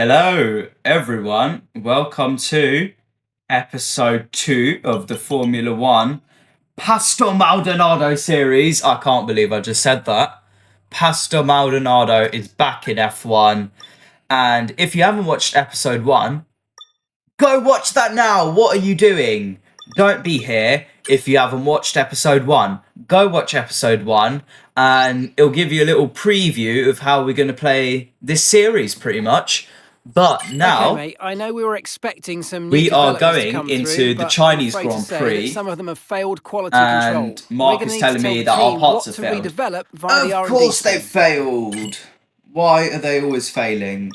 Hello, everyone. Welcome to episode 2 of the Formula One Pastor Maldonado series. I can't believe I just said that. Pastor Maldonado is back in F1. And if you haven't watched episode 1, go watch that now. What are you doing? Don't be here if you haven't watched episode 1. Go watch episode 1 and it'll give you a little preview of how we're going to play this series pretty much. But now, okay, mate, I know we were expecting some new we are developments to going come into through, the but Chinese I'm afraid Grand to say Prix, that some of them have failed quality and control. Mark We're is gonna telling need to me tell that the our team parts what have failed. to redevelop via the Of R&D course they've team. failed. Why are they always failing?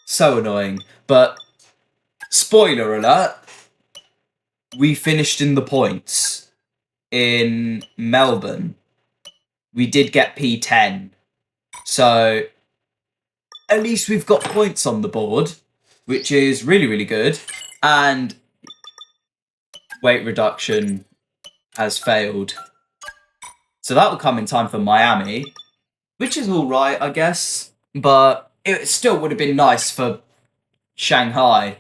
So annoying. But, spoiler alert, we finished in the points in Melbourne. We did get P10. So, at least we've got points on the board, which is really, really good. And weight reduction has failed. So that will come in time for Miami, which is all right, I guess. But it still would have been nice for Shanghai.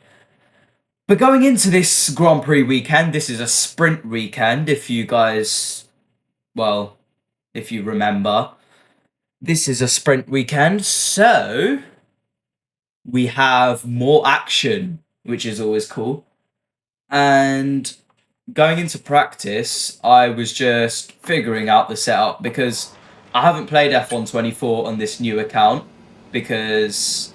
But going into this Grand Prix weekend, this is a sprint weekend, if you guys, well, if you remember. This is a sprint weekend, so we have more action, which is always cool. And going into practice, I was just figuring out the setup because I haven't played F1 24 on this new account because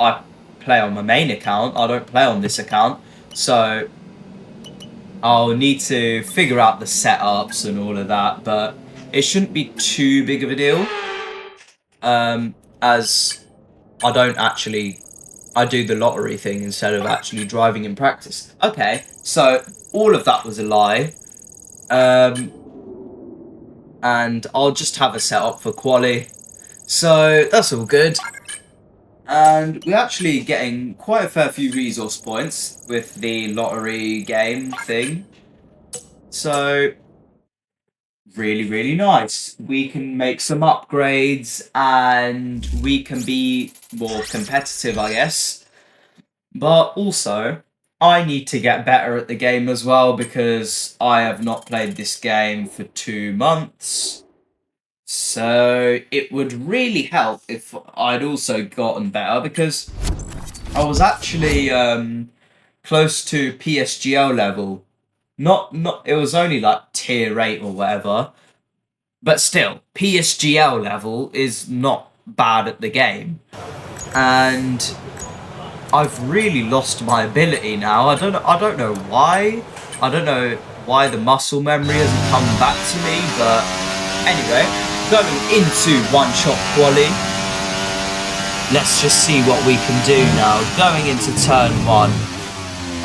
I play on my main account. I don't play on this account. So I'll need to figure out the setups and all of that, but it shouldn't be too big of a deal. As I do the lottery thing instead of actually driving in practice. Okay, so all of that was a lie. And I'll just have a setup for quali. So that's all good. And we're actually getting quite a fair few resource points with the lottery game thing. So, really, really nice. We can make some upgrades and we can be more competitive, I guess. But also, I need to get better at the game as well because I have not played this game for 2 months. So it would really help if I'd also gotten better because I was actually close to PSGL level. Not it was only like tier 8 or whatever. But still, PSGL level is not bad at the game. And I've really lost my ability now. I don't know why. I don't know why the muscle memory hasn't come back to me, but anyway, going into one-shot quali. Let's just see what we can do now. Going into turn 1.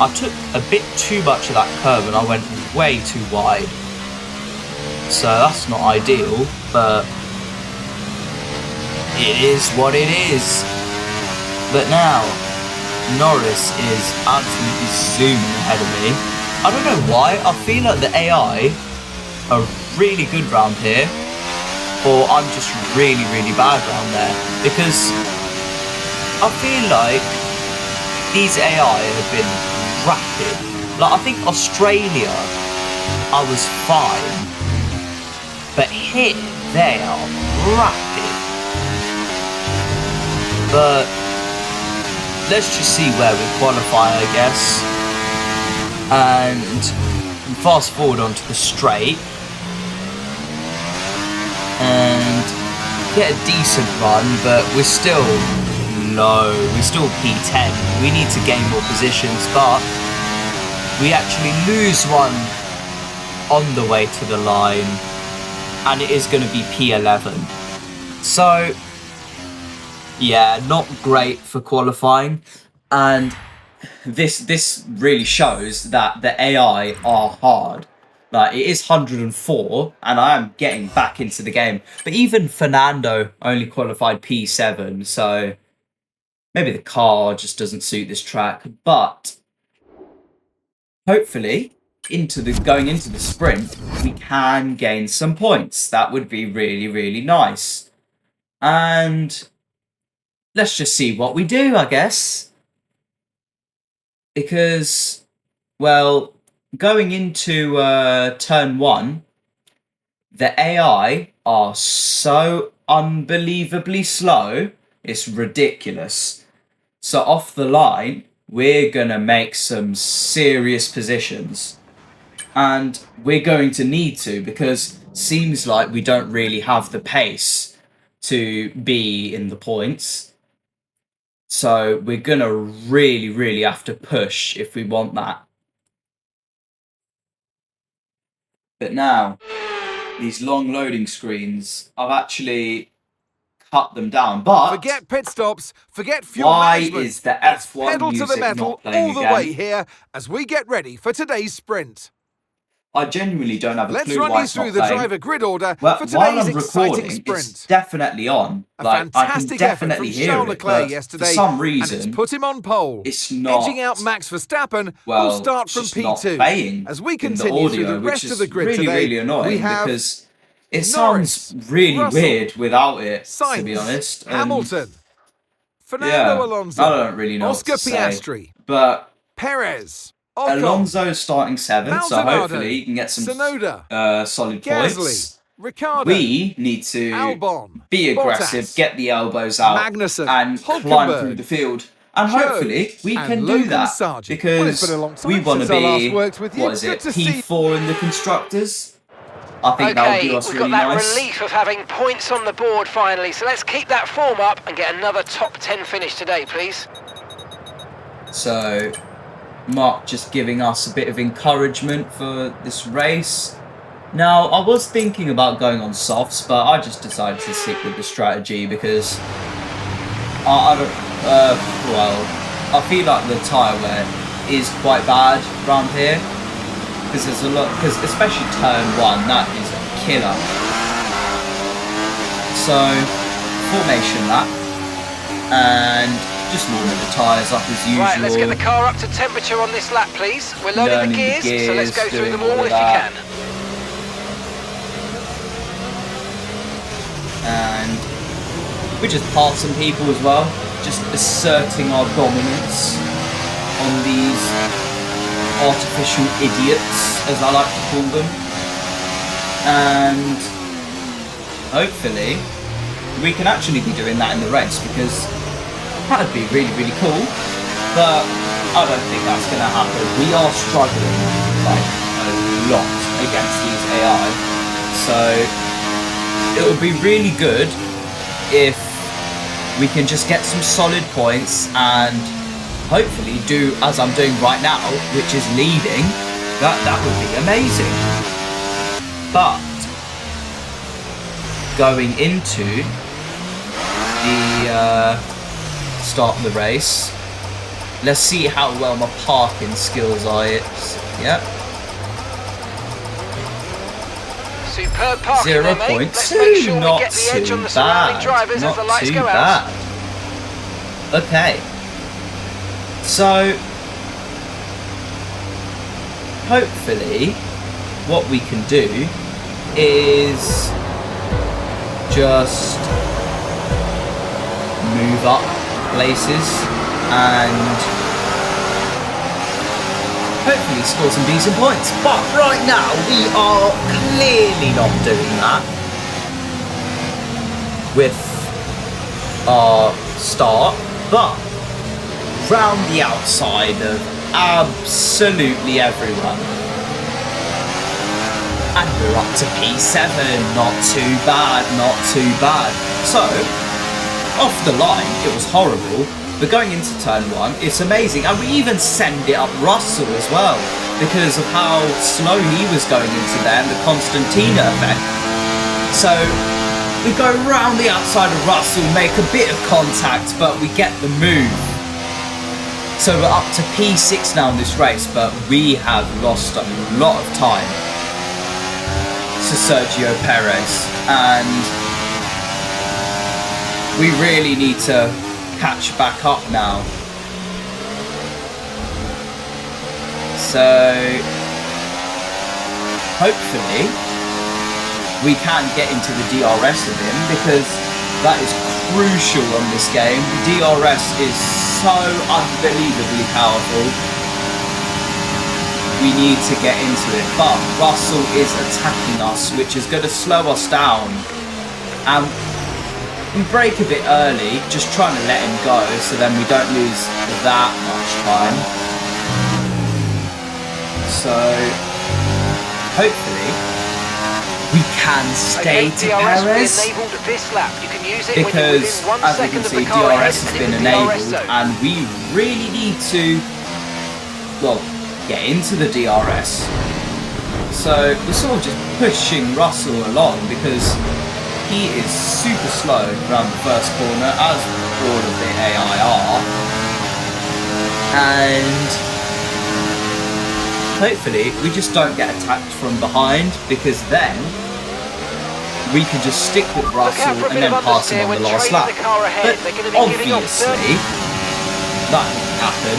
I took a bit too much of that curve and I went way too wide. So that's not ideal, but it is what it is. But now, Norris is absolutely zooming ahead of me. I don't know why, I feel like the AI are really good round here, or I'm just really, really bad round there, because I feel like these AI have been rapid. Like, I think Australia, I was fine, but here, they are rapid. But let's just see where we qualify, I guess. And fast forward onto the straight. And get a decent run, but we're still low. We're still P10. We need to gain more positions, but we actually lose one on the way to the line. And it is going to be P11. So, yeah, not great for qualifying. And this really shows that the AI are hard. Like, it is 104, and I am getting back into the game. But even Fernando only qualified P7, so maybe the car just doesn't suit this track. But hopefully, going into the sprint, we can gain some points. That would be really, really nice. And let's just see what we do, I guess. Because, well, going into turn 1, the AI are so unbelievably slow, it's ridiculous. So off the line, we're going to make some serious positions. And we're going to need to, because seems like we don't really have the pace to be in the points. So we're going to really have to push if we want that. But now, these long loading screens, I've actually cut them down. But forget pit stops, forget fuel why management. is the F1 pedal music to the metal not playing all the again? way here as we get ready for today's sprint. I genuinely don't have a Let's clue run why you it's not through the playing. driver grid order Well, for while today's I'm exciting recording, sprint. it's definitely on. A Like, I can fantastic effort definitely from hear Charles it, Leclerc but yesterday, for some and reason, it's put him on pole. it's not. Edging out Max Verstappen, well, who'll start it's from just not P2. playing As we in the continue audio, through the which rest is of the grid really, today, really annoying we have because it Norris, sounds really Russell, weird without it, Sainz, to be honest. And Hamilton, Fernando yeah, Alonso, I don't really know Oscar what to say. Piastri, But Perez, Ocon, Alonso's starting 7th, so Maldonado, hopefully he can get some Tsunoda, solid Gasly, points. Ricciardo, We need to Albon, be aggressive, Bottas, get the elbows out, Magnussen, and climb Hülkenberg, through the field. And Zhou, hopefully we and can Logan do that Sargent. Well, it's because been a long time we want to since I last be, worked with you. what is Good it, to see- P4 in the Constructors? I think that would do us we've really got that nice. relief of having points on the board finally, so let's keep that form up and get another top 10 finish today, please. So, Mark just giving us a bit of encouragement for this race. Now, I was thinking about going on softs, but I just decided to stick with the strategy because I feel like the tyre wear is quite bad around here. Because there's a lot, because especially turn 1, that is a killer. So, formation lap, and just warming the tyres up as usual. Right, let's get the car up to temperature on this lap, please. We're loading the gears, so let's go through them all if you can. And we're just passing people as well, just asserting our dominance on these artificial idiots, as I like to call them. And hopefully we can actually be doing that in the race, because that'd be really cool. But I don't think that's going to happen. We are struggling like a lot against these AI, so it would be really good if we can just get some solid points and hopefully do as I'm doing right now, which is leading. That would be amazing. But going into the start of the race, let's see how well my parking skills are. Yep. Superb parking 0.2, there, mate. Let's make sure we not get the edge too on the surrounding bad. drivers Not as the lights too go bad. out. Okay. So hopefully what we can do is just move up places and hopefully score some decent points. But right now we are clearly not doing that with our start, but round the outside of absolutely everyone. And we're up to P7, not too bad, not too bad. So, off the line, it was horrible, but going into turn 1, it's amazing. And we even send it up Russell as well, because of how slow he was going into there and the Constantina effect. So, we go round the outside of Russell, make a bit of contact, but we get the move. So we're up to P6 now in this race, but we have lost a lot of time to Sergio Perez, and we really need to catch back up now. So hopefully we can get into the DRS with him, because That is crucial on this game. DRS is so unbelievably powerful. We need to get into it, but Russell is attacking us, which is going to slow us down. And we brake a bit early, just trying to let him go, so then we don't lose that much time. So, hopefully, we can stay to Perez, because as you can see, DRS has been enabled, and we really need to, well, get into the DRS. So we're sort of just pushing Russell along, because he is super slow around the first corner, as all of the AI are, and hopefully we just don't get attacked from behind, because then we can just stick with Russell and then pass him on the last lap. But obviously that won't happen.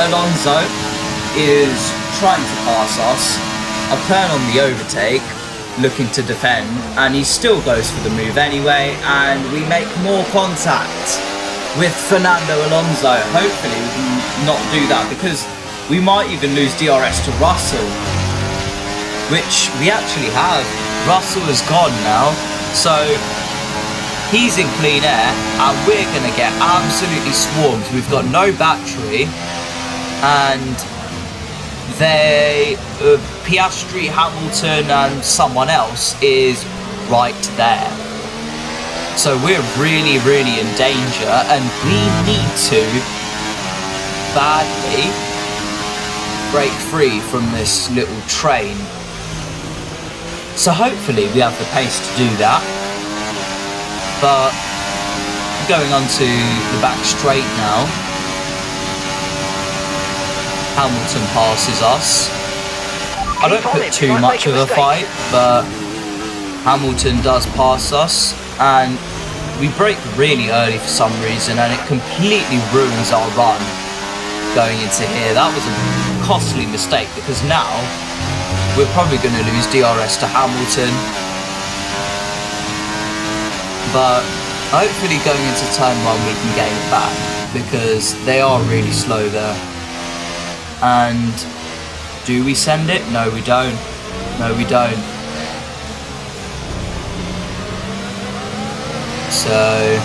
Alonso is trying to pass us. I turn on the overtake, looking to defend, and he still goes for the move anyway, and we make more contact with Fernando Alonso. Hopefully we can not do that, because we might even lose DRS to Russell, which we actually have. Russell is gone now, so he's in clean air, and we're going to get absolutely swarmed. We've got no battery, and Piastri, Hamilton, and someone else is right there. So we're really, really in danger, and we need to badly break free from this little train. So hopefully we have the pace to do that. But going on to the back straight now, Hamilton passes us. I don't put too much of a fight, but Hamilton does pass us, and we brake really early for some reason, and it completely ruins our run going into here. That was a costly mistake, because now we're probably going to lose DRS to Hamilton. But hopefully going into turn 1 we can gain it back, because they are really slow there. And do we send it? No, we don't. No, we don't. So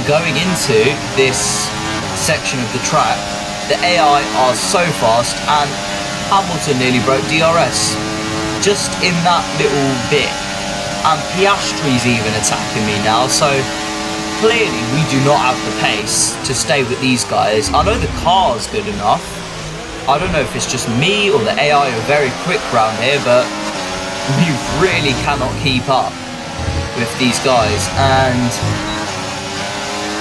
going into this section of the track, the AI are so fast, and Hamilton nearly broke DRS just in that little bit, and Piastri's even attacking me now, so clearly we do not have the pace to stay with these guys. I know the car's good enough. I don't know if it's just me or the AI are very quick around here, but we really cannot keep up with these guys, and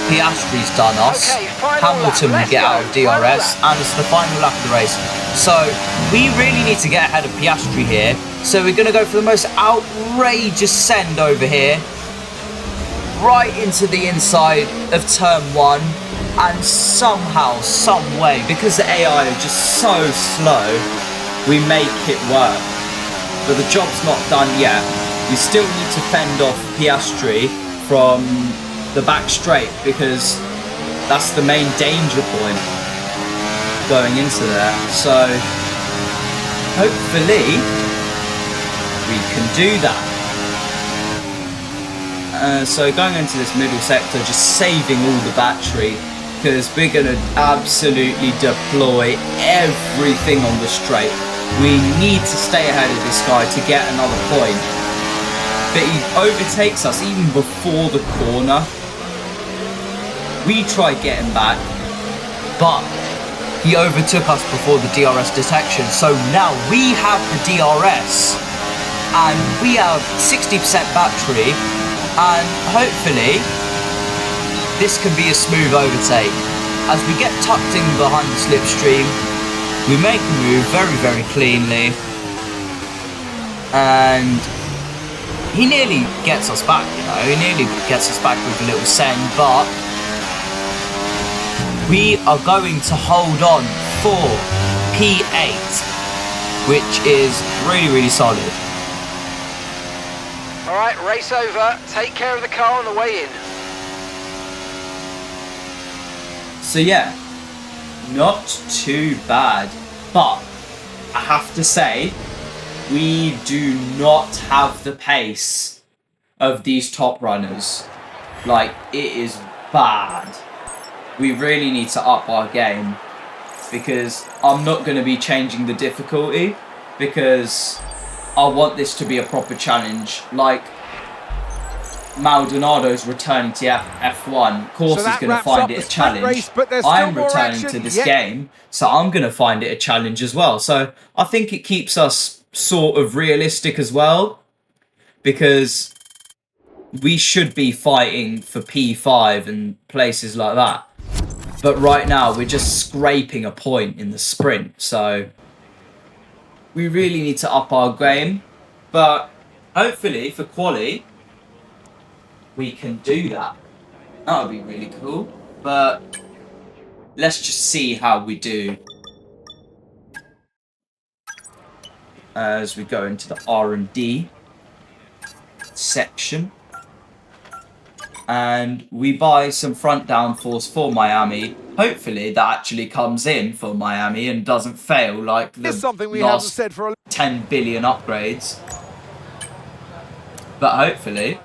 Piastri's done us. Hamilton will get out of DRS, and it's the final lap of the race. So we really need to get ahead of Piastri here. So we're going to go for the most outrageous send over here, right into the inside of turn 1, and somehow, some way, because the AI are just so slow, we make it work. But the job's not done yet. We still need to fend off Piastri from the back straight, because that's the main danger point going into there. So hopefully we can do that. So going into this middle sector, just saving all the battery, because we're going to absolutely deploy everything on the straight. We need to stay ahead of this guy to get another point. But he overtakes us even before the corner. We tried getting back, but he overtook us before the DRS detection. So now we have the DRS, and we have 60% battery, and hopefully this can be a smooth overtake. As we get tucked in behind the slipstream, we make a move very, very cleanly, and he nearly gets us back, you know, he nearly gets us back with a little send, but we are going to hold on for P8, which is really, really solid. Alright, race over. Take care of the car on the way in. So yeah, not too bad, but I have to say, we do not have the pace of these top runners. Like, it is bad. We really need to up our game, because I'm not going to be changing the difficulty, because I want this to be a proper challenge. Like, Maldonado's returning to F1. Of course, So he's going to find it a challenge. Race, but there's still I'm more returning action to this yet. game, so I'm going to find it a challenge as well. So I think it keeps us sort of realistic as well, because we should be fighting for P5 and places like that. But right now, we're just scraping a point in the sprint, so we really need to up our game. But hopefully, for quali, we can do that. That would be really cool. But let's just see how we do as we go into the R&D section. And we buy some front downforce for Miami. Hopefully that actually comes in for Miami and doesn't fail like the It's something we haven't last said for a 10 billion upgrades. But hopefully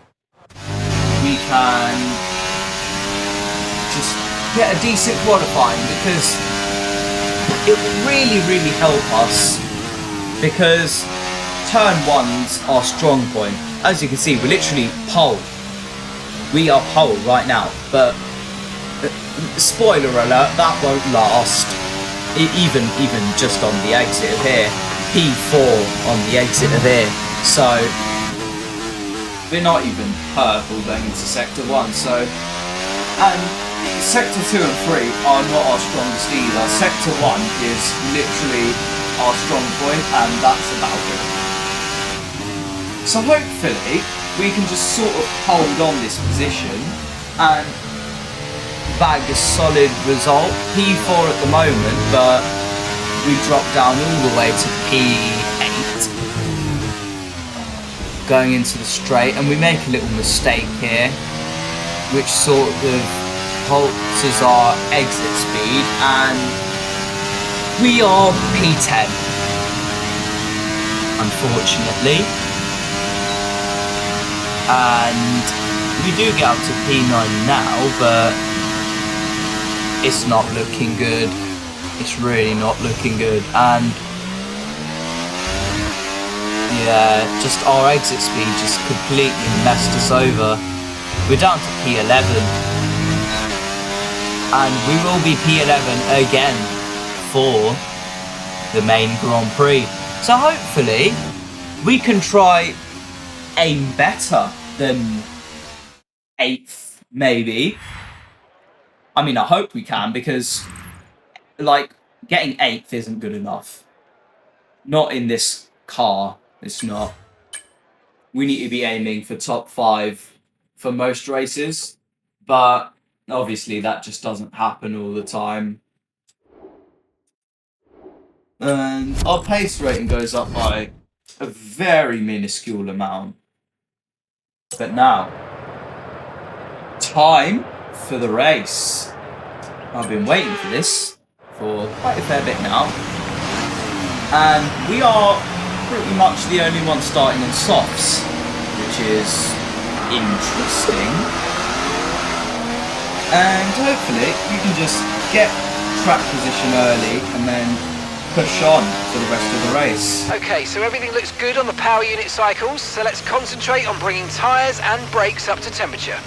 we can just get a decent qualifying, because it will really, really help us, because turn one's our strong point. As you can see, we're literally pole. We are pole right now, but spoiler alert, that won't last. Even just on the exit of here, P4 on the exit of here. So we're not even purple going into sector 1. So, and sector 2 and 3 are not our strongest either. Sector 1 is literally our strong point, and that's about it. So hopefully we can just sort of hold on this position and bag a solid result. P4 at the moment, but we drop down all the way to P8 going into the straight, and we make a little mistake here, which sort of halts our exit speed, and we are P10, unfortunately. And we do get up to P9 now, but it's not looking good. It's really not looking good. And yeah, just our exit speed just completely messed us over. We're down to P11. And we will be P11 again for the main Grand Prix. So hopefully we can try aim better than 8th, maybe. I mean, I hope we can, because, like, getting 8th isn't good enough. Not in this car, it's not. We need to be aiming for top 5 for most races, but obviously that just doesn't happen all the time. And our pace rating goes up by a very minuscule amount. But now, time for the race. I've been waiting for this for quite a fair bit now. And we are pretty much the only one starting on softs, which is interesting. And hopefully we can just get track position early and then push on for the rest of the race. Okay, so everything looks good on the power unit cycles, so let's concentrate on bringing tyres and brakes up to temperature.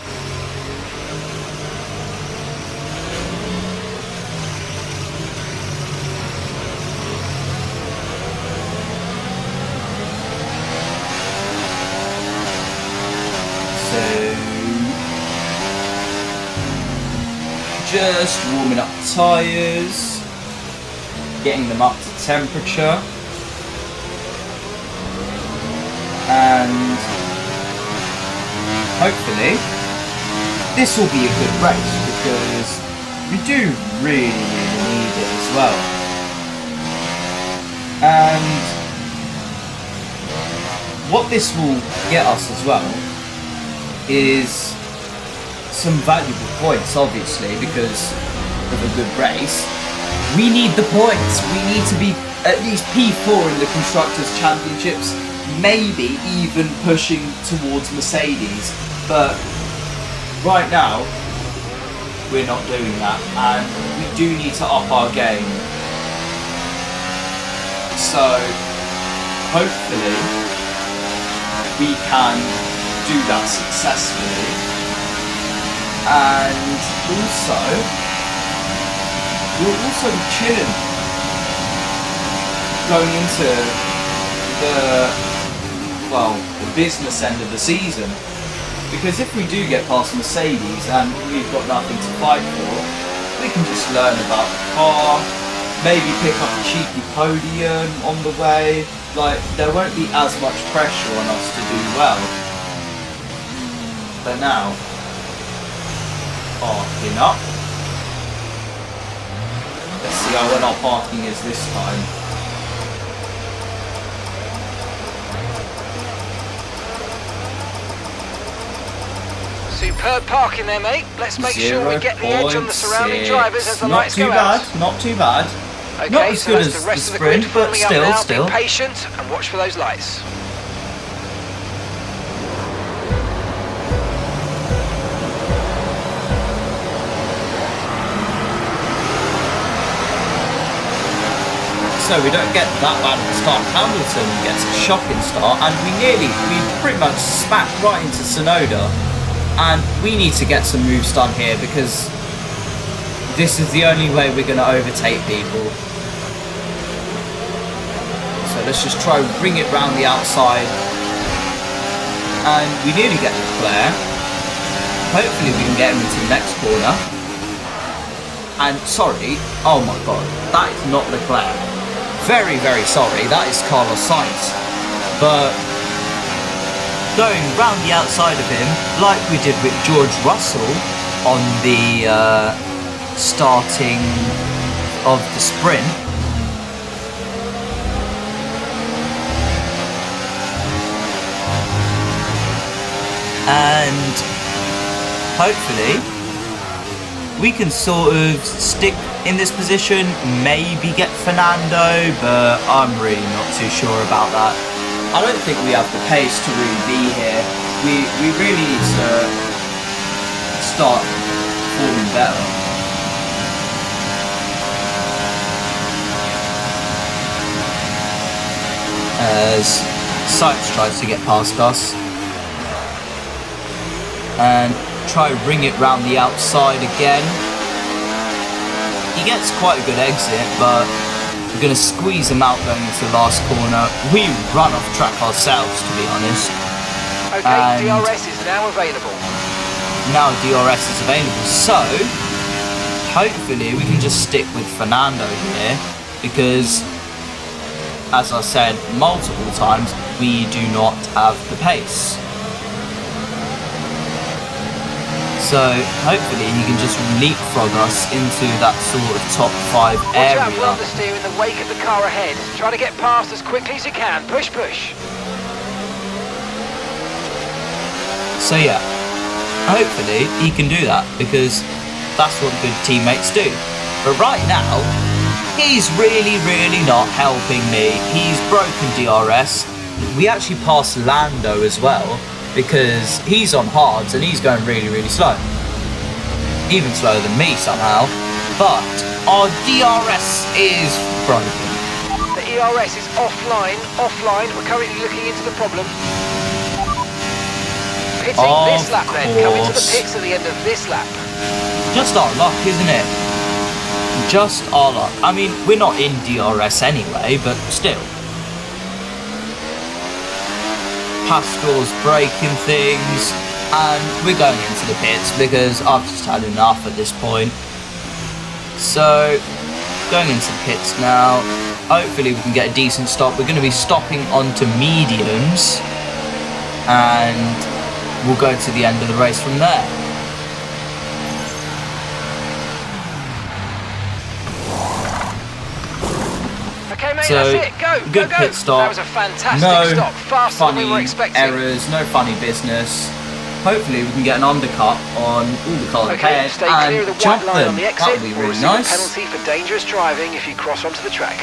So, just warming up the tyres, getting them up to temperature, and hopefully this will be a good race, because we do really need it as well. And what this will get us as well is some valuable points, obviously, because of a good race. We need the points. We need to be at least P4 in the Constructors' Championships, maybe even pushing towards Mercedes. But right now, we're not doing that, and we do need to up our game. So, hopefully, we can do that successfully. And also, we'll also be chilling going into the business end of the season. Because if we do get past Mercedes and we've got nothing to fight for, we can just learn about the car, maybe pick up a cheeky podium on the way. Like, there won't be as much pressure on us to do well. But now, parking up. Let's see how well our parking is this time. Superb parking there, mate. Let's make sure we get the edge on the surrounding drivers as the lights go out. Not too bad. Okay, Not as so good that's as the rest the of the grid sprint, but forming up now. still. Be patient and watch for those lights. So we don't get that bad of a start. Hamilton gets a shocking start, and we pretty much smacked right into Tsunoda. And we need to get some moves done here, because this is the only way we're going to overtake people. So let's just try and bring it round the outside. And we nearly get Leclerc. Hopefully we can get him into the next corner. And sorry, oh my god, that is not Leclerc. Very, very sorry, that is Carlos Sainz. But going round the outside of him, like we did with George Russell on the starting of the sprint. And hopefully we can sort of stick in this position, maybe get Fernando, but I'm really not too sure about that. I don't think we have the pace to really be here. We really need to start performing better. As Sykes tries to get past us. And try to ring it round the outside again. He gets quite a good exit, but we're going to squeeze him out going into the last corner. We run off track ourselves, to be honest. Okay, And DRS is now available. now DRS is available, so hopefully we can just stick with Fernando here, because as I said multiple times, we do not have the pace. So hopefully he can just leapfrog us into that sort of top 5 area. Watch out for understeer in the wake of the car ahead. Try to get past as quickly as you can. Push, push. So yeah, hopefully he can do that, because that's what good teammates do. But right now, he's really not helping me. He's broken DRS. We actually passed Lando as well, because he's on hards and he's going really slow. Even slower than me somehow. But our DRS is broken. The ERS is offline. We're currently looking into the problem. Pitting this lap then. Come into the pits at the end of this lap. Just our luck, isn't it? Just our luck. I mean, we're not in DRS anyway, but still. Pascal's breaking things, and we're going into the pits because I've just had enough at this point. So, going into the pits now. Hopefully we can get a decent stop. We're going to be stopping onto mediums, and we'll go to the end of the race from there. Okay, So, that's it. Go, good go, go. pit stop. That was a fantastic No stop. Faster than we were funny expecting. errors, no funny business. Hopefully we can get an undercut on all the cars Okay, ahead stay clear of the and jump white line them. on the That exit, would be or really receive a nice. penalty for dangerous driving if you cross onto the track.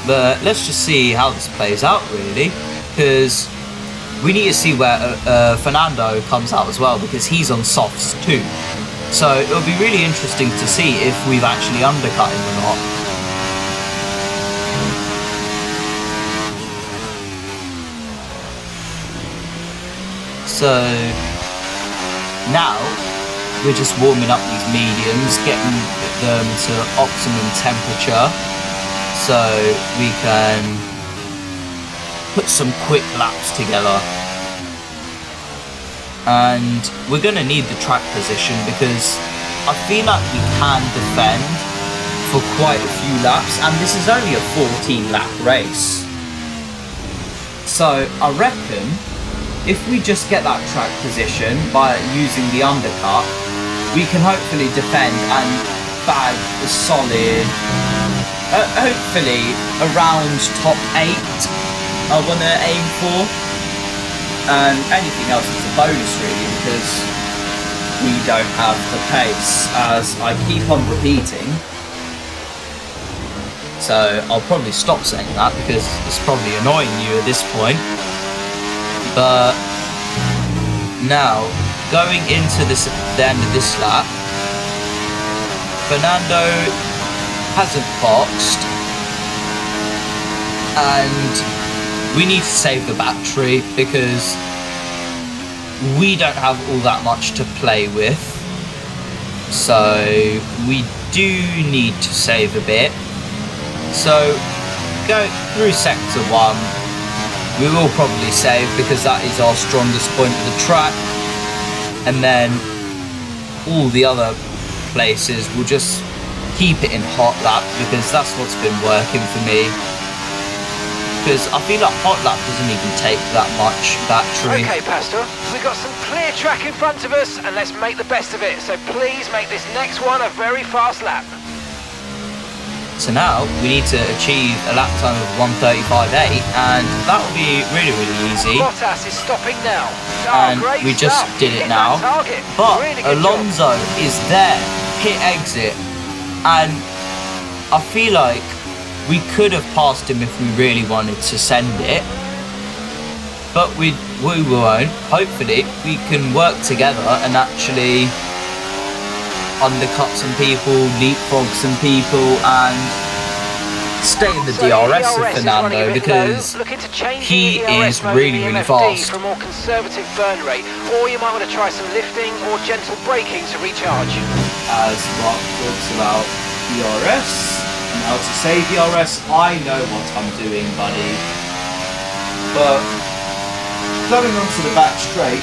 But let's just see how this plays out, really, because we need to see where Fernando comes out as well, because he's on softs too. So it'll be really interesting to see if we've actually undercut him or not. So now we're just warming up these mediums, getting them to optimum temperature so we can put some quick laps together. And we're going to need the track position because I feel like we can defend for quite a few laps, and this is only a 14 lap race. So I reckon if we just get that track position by using the undercut, we can hopefully defend and bag a solid, hopefully around top 8 I want to aim for, and anything else is a bonus really because we don't have the pace, as I keep on repeating. So I'll probably stop saying that because it's probably annoying you at this point. But now, going into the end of this lap, Fernando hasn't boxed, and we need to save the battery because we don't have all that much to play with. So we do need to save a bit. So go through sector 1. We will probably save because that is our strongest point of the track, and then all the other places we'll just keep it in hot lap because that's what's been working for me, because I feel like hot lap doesn't even take that much battery. Okay, Pastor, we've got some clear track in front of us and let's make the best of it, so please make this next one a very fast lap. So now we need to achieve a lap time of 1:35.8, and that will be really, really easy. Bottas is stopping now. And we just did it now. But Alonso is there, pit exit, and I feel like we could have passed him if we really wanted to send it. But we won't. Hopefully we can work together and actually undercut some people, leapfrog some people, and stay in the DRS of Fernando because he is really, really fast. For a more conservative burn rate, or you might want to try some lifting or gentle braking to recharge. As Mark talks about DRS and how to say DRS, I know what I'm doing, buddy. But coming onto the back straight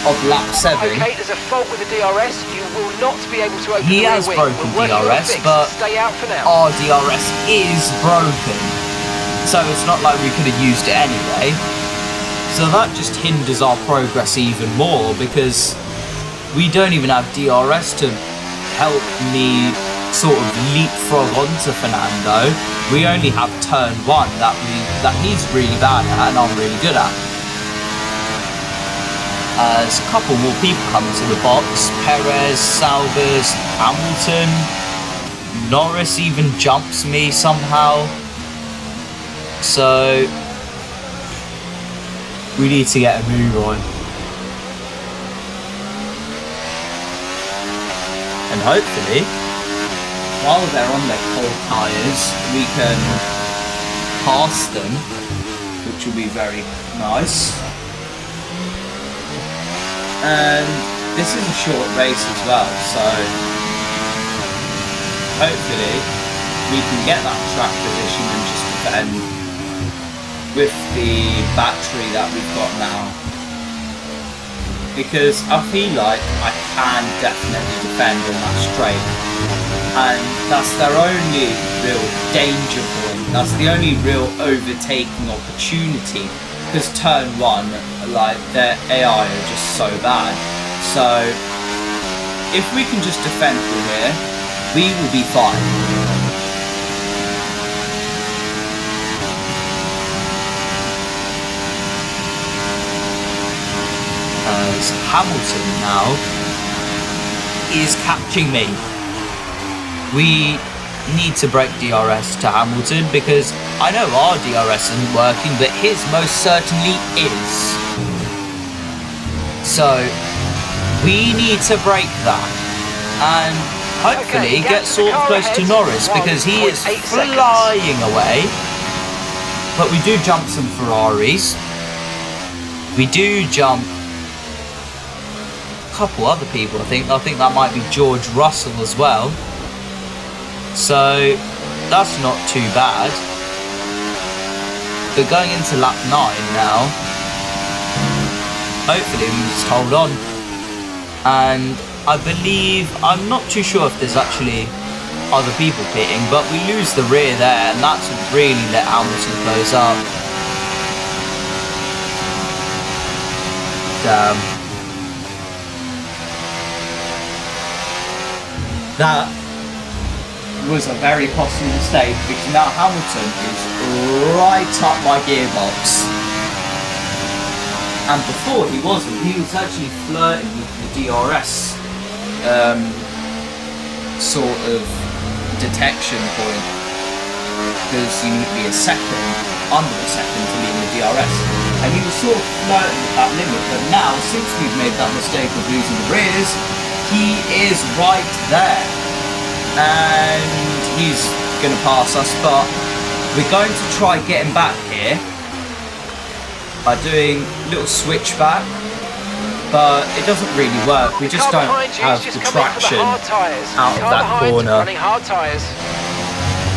of lap 7. Okay, there's a fault with the DRS. You will not be able to open He the rear has wing. broken We're working on a DRS, fix. but Stay out for now. our DRS is broken. So it's not like we could have used it anyway. So that just hinders our progress even more because we don't even have DRS to help me sort of leapfrog onto Fernando. We only have turn 1 that he's really bad at and I'm really good at. As a couple more people come into the box, Perez, Salvers, Hamilton, Norris even jumps me somehow. So we need to get a move on. And hopefully, while they're on their cold tyres, we can pass them, which will be very nice. And this is a short race as well, so hopefully we can get that track position and just defend with the battery that we've got now, because I feel like I can definitely defend on that straight, and that's their only real danger point, that's the only real overtaking opportunity. Because turn 1, like, their AI are just so bad. So, if we can just defend from here, we will be fine. because Hamilton now is catching me. We need to break DRS to Hamilton because I know our DRS isn't working, but his most certainly is. So we need to break that and hopefully get sort of close to Norris because he is flying away. But we do jump some Ferraris. We do jump a couple other people, I think. I think that might be George Russell as well. So that's not too bad. We're going into lap 9 now. Hopefully we just hold on. And I believe, I'm not too sure if there's actually other people pitting, but we lose the rear there, and that's really let Hamilton close up. Damn. That was a very costly mistake because now Hamilton is right up my gearbox. And before he wasn't, he was actually flirting with the DRS sort of detection point because you need to be a second, under a second to be in the DRS. And he was sort of flirting with that limit, but now since we've made that mistake of losing the rears, he is right there. And he's going to pass us, but we're going to try getting back here by doing a little switchback, but it doesn't really work. We just don't have the traction out of that corner.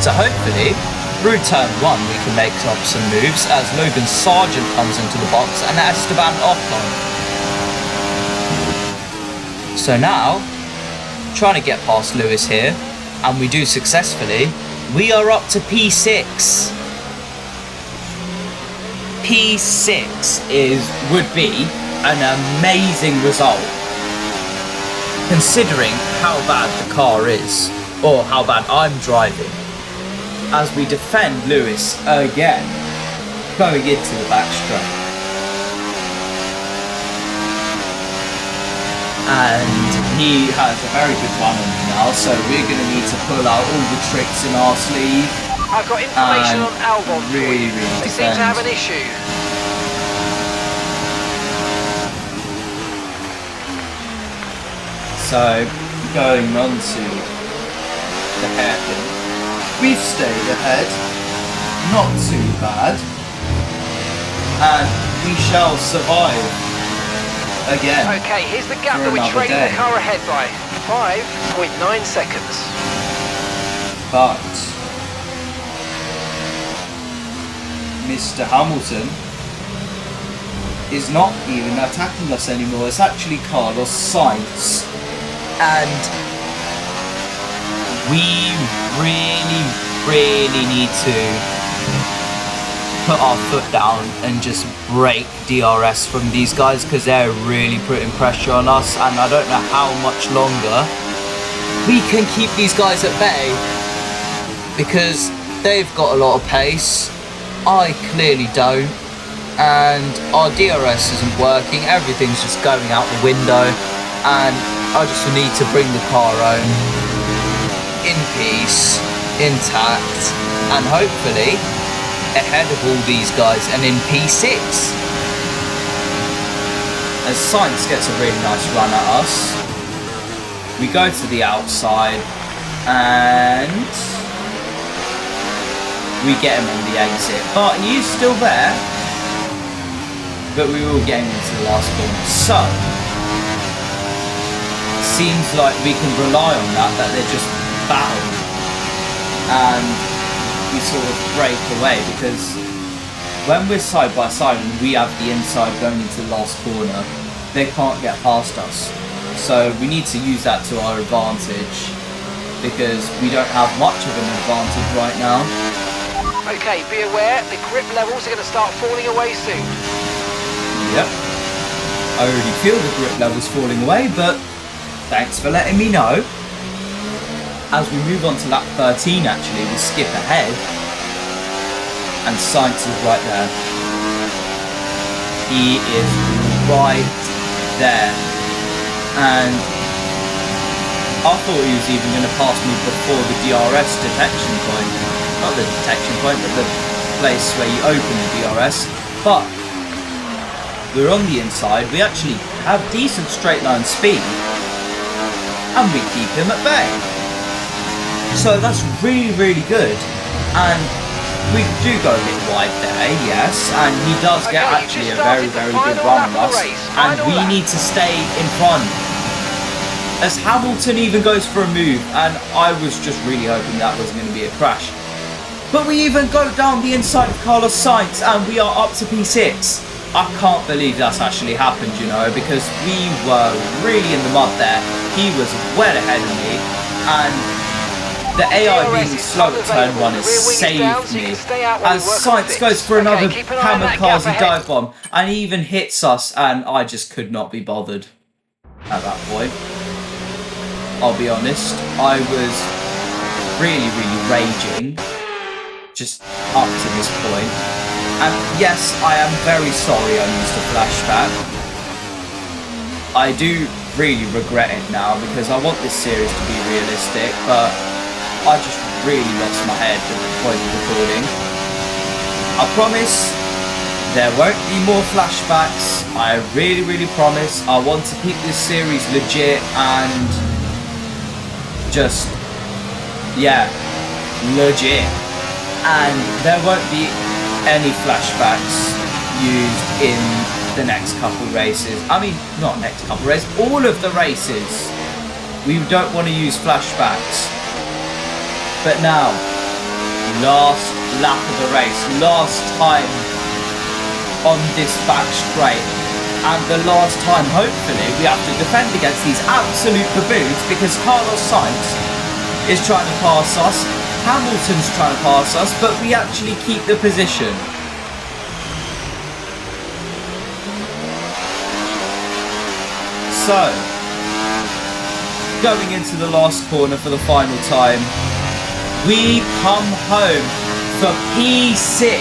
So hopefully through turn 1 we can make up some moves as Logan Sargent comes into the box and Esteban Ocon. So now trying to get past Lewis here, and we do successfully. We are up to P6. P6 would be an amazing result considering how bad the car is, or how bad I'm driving, as we defend Lewis again going into the backstroke. And he has a very good run on me now, so we're going to need to pull out all the tricks in our sleeve. I've got information on Albon. Really They seem to have an issue. So, going on to the hairpin. We've stayed ahead, not too bad, and we shall survive again. Okay, here's the gap that we're trading the car ahead by. 5.9 seconds. But Mr. Hamilton is not even attacking us anymore. It's actually Carlos Sainz. And we really need to put our foot down and just break DRS from these guys because they're really putting pressure on us, and I don't know how much longer we can keep these guys at bay because they've got a lot of pace. I clearly don't, and our DRS isn't working. Everything's just going out the window, and I just need to bring the car home in peace, intact, and hopefully ahead of all these guys and in P6. As Sainz gets a really nice run at us, we go to the outside and we get him on the exit, but he is still there, but we will get him into the last corner. So seems like we can rely on that they're just battling and we sort of break away, because when we're side by side and we have the inside going into the last corner, they can't get past us. So we need to use that to our advantage because we don't have much of an advantage right now. Okay, be aware, the grip levels are going to start falling away soon. Yep. I already feel the grip levels falling away, but thanks for letting me know. As we move on to lap 13, actually, we skip ahead, and Sainz is right there. He is right there. And I thought he was even going to pass me before the DRS detection point. Not the detection point, but the place where you open the DRS. But we're on the inside. We actually have decent straight line speed. And we keep him at bay. So that's really, really good. And we do go a bit wide there, yes. And he does get actually a very, very good run on us. And we need to stay in front. As Hamilton even goes for a move, and I was just really hoping that wasn't going to be a crash. But we even go down the inside of Carlos Sainz, and we are up to P6. I can't believe that's actually happened, you know, because we were really in the mud there. He was well ahead of me, and the AI being slow at turn 1 has saved me. As Sainz goes for another kamikaze dive bomb, and he even hits us, and I just could not be bothered at that point. I'll be honest, I was really, really raging just up to this point. And yes, I am very sorry I used a flashback. I do really regret it now because I want this series to be realistic, but I just really lost my head at the point of recording. I promise there won't be more flashbacks. I really, really promise. I want to keep this series legit and just, yeah, legit. And there won't be any flashbacks used in the next couple races. I mean, not next couple races, all of the races. We don't want to use flashbacks. But now, last lap of the race, last time on this back straight. And the last time, hopefully, we have to defend against these absolute baboons because Carlos Sainz is trying to pass us, Hamilton's trying to pass us, but we actually keep the position. So, going into the last corner for the final time, we come home for P6.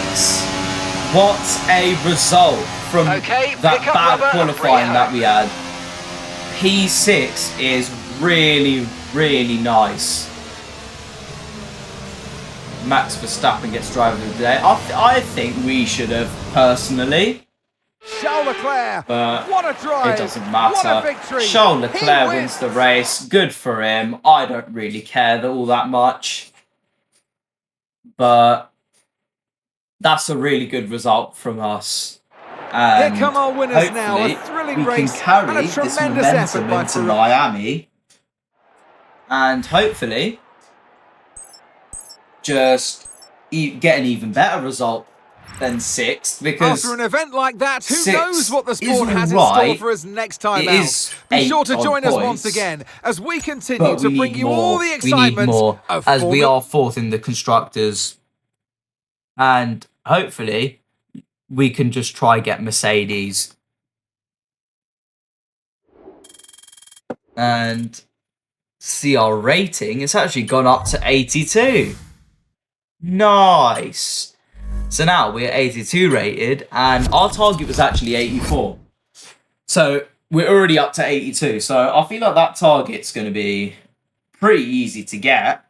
What a result from that bad qualifying that we had. P6 is really, really nice. Max Verstappen gets driver of the day. I think we should have, personally. Charles Leclerc, but what a drive. It doesn't matter. What a victory. Charles Leclerc wins the race. Good for him. I don't really care all that much. But that's a really good result from us. And here come our winners now. A thrilling race and a tremendous effort by into Miami. And hopefully just get an even better result than 6th, because after an event like that, who knows what the sport has in store for us next time out. Be sure to join us once again as we continue to bring you all the excitement. We need more, as we are 4th in the constructors, and hopefully we can just try get Mercedes. And see our rating, it's actually gone up to 82. Nice. So now we're 82 rated, and our target was actually 84. So we're already up to 82. So I feel like that target's going to be pretty easy to get.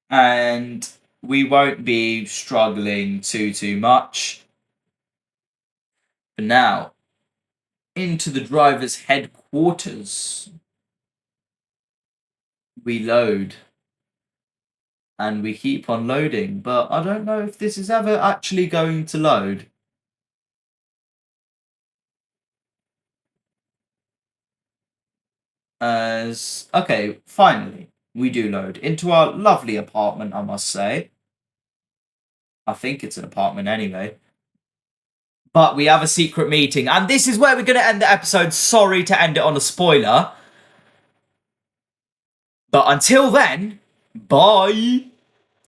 And we won't be struggling too much. But now, into the driver's headquarters. We load. And we keep on loading, but I don't know if this is ever actually going to load. Okay, finally, we do load into our lovely apartment, I must say. I think it's an apartment anyway. But we have a secret meeting, and this is where we're going to end the episode. Sorry to end it on a spoiler. But until then, bye!